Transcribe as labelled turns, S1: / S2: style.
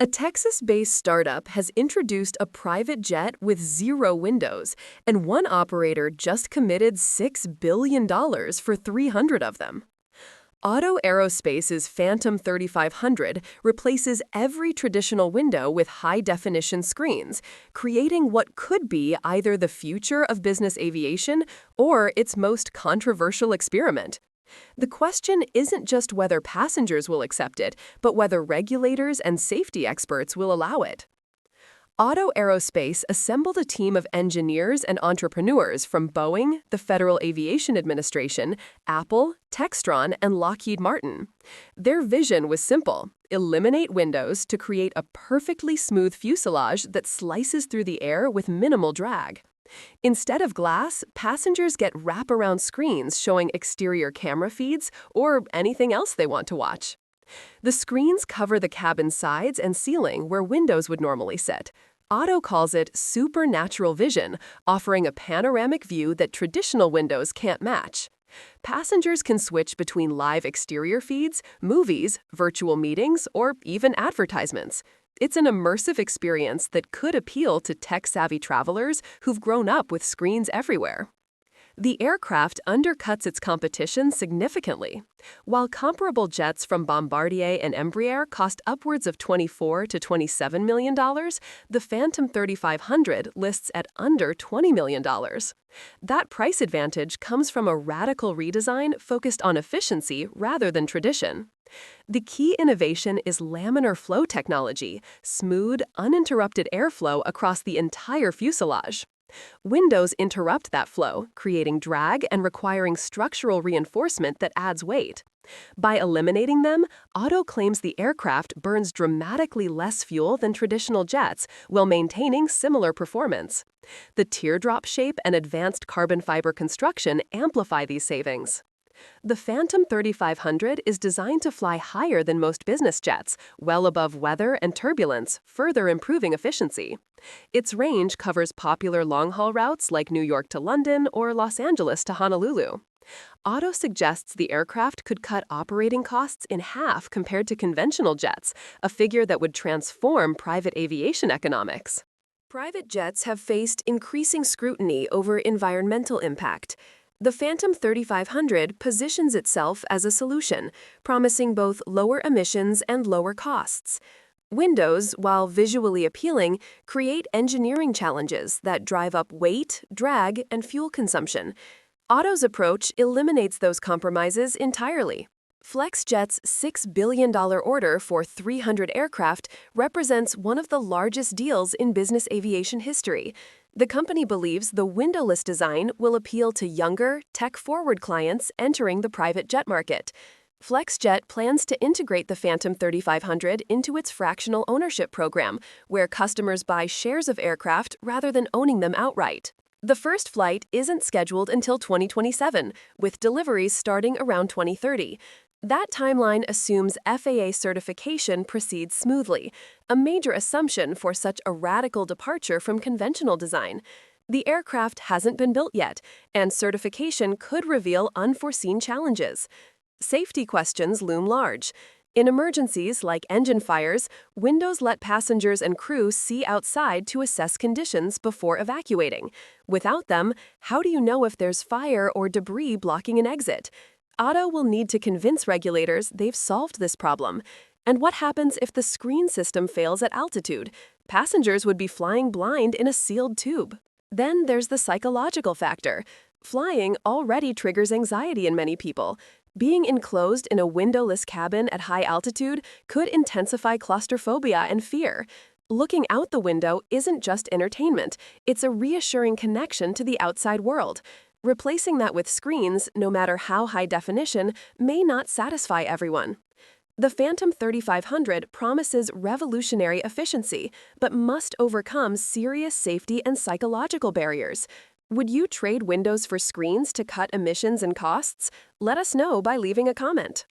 S1: A Texas-based startup has introduced a private jet with 0 windows, and one operator just committed $6 billion for 300 of them. Otto Aerospace's Phantom 3500 replaces every traditional window with high-definition screens, creating what could be either the future of business aviation or its most controversial experiment. The question isn't just whether passengers will accept it, but whether regulators and safety experts will allow it. Otto Aerospace assembled a team of engineers and entrepreneurs from Boeing, the Federal Aviation Administration, Apple, Textron, and Lockheed Martin. Their vision was simple: eliminate windows to create a perfectly smooth fuselage that slices through the air with minimal drag. Instead of glass, passengers get wraparound screens showing exterior camera feeds or anything else they want to watch. The screens cover the cabin sides and ceiling where windows would normally sit. Otto calls it supernatural vision, offering a panoramic view that traditional windows can't match. Passengers can switch between live exterior feeds, movies, virtual meetings, or even advertisements. It's an immersive experience that could appeal to tech-savvy travelers who've grown up with screens everywhere. The aircraft undercuts its competition significantly. While comparable jets from Bombardier and Embraer cost upwards of $24 to $27 million, the Phantom 3500 lists at under $20 million. That price advantage comes from a radical redesign focused on efficiency rather than tradition. The key innovation is laminar flow technology, smooth, uninterrupted airflow across the entire fuselage. Windows interrupt that flow, creating drag and requiring structural reinforcement that adds weight. By eliminating them, Otto claims the aircraft burns dramatically less fuel than traditional jets while maintaining similar performance. The teardrop shape and advanced carbon fiber construction amplify these savings. The Phantom 3500 is designed to fly higher than most business jets, well above weather and turbulence, further improving efficiency. Its range covers popular long-haul routes like New York to London or Los Angeles to Honolulu. Otto suggests the aircraft could cut operating costs in half compared to conventional jets, a figure that would transform private aviation economics. Private jets have faced increasing scrutiny over environmental impact. The Phantom 3500 positions itself as a solution, promising both lower emissions and lower costs. Windows, while visually appealing, create engineering challenges that drive up weight, drag, and fuel consumption. Otto's approach eliminates those compromises entirely. Flexjet's $6 billion order for 300 aircraft represents one of the largest deals in business aviation history. The company believes the windowless design will appeal to younger, tech-forward clients entering the private jet market. Flexjet plans to integrate the Phantom 3500 into its fractional ownership program, where customers buy shares of aircraft rather than owning them outright. The first flight isn't scheduled until 2027, with deliveries starting around 2030. That timeline assumes FAA certification proceeds smoothly, a major assumption for such a radical departure from conventional design. The aircraft hasn't been built yet, and certification could reveal unforeseen challenges. Safety questions loom large. In emergencies like engine fires, windows let passengers and crew see outside to assess conditions before evacuating. Without them, how do you know if there's fire or debris blocking an exit? Otto will need to convince regulators they've solved this problem. And what happens if the screen system fails at altitude? Passengers would be flying blind in a sealed tube. Then there's the psychological factor. Flying already triggers anxiety in many people. Being enclosed in a windowless cabin at high altitude could intensify claustrophobia and fear. Looking out the window isn't just entertainment, it's a reassuring connection to the outside world. Replacing that with screens, no matter how high definition, may not satisfy everyone. The Phantom 3500 promises revolutionary efficiency, but must overcome serious safety and psychological barriers. Would you trade windows for screens to cut emissions and costs? Let us know by leaving a comment.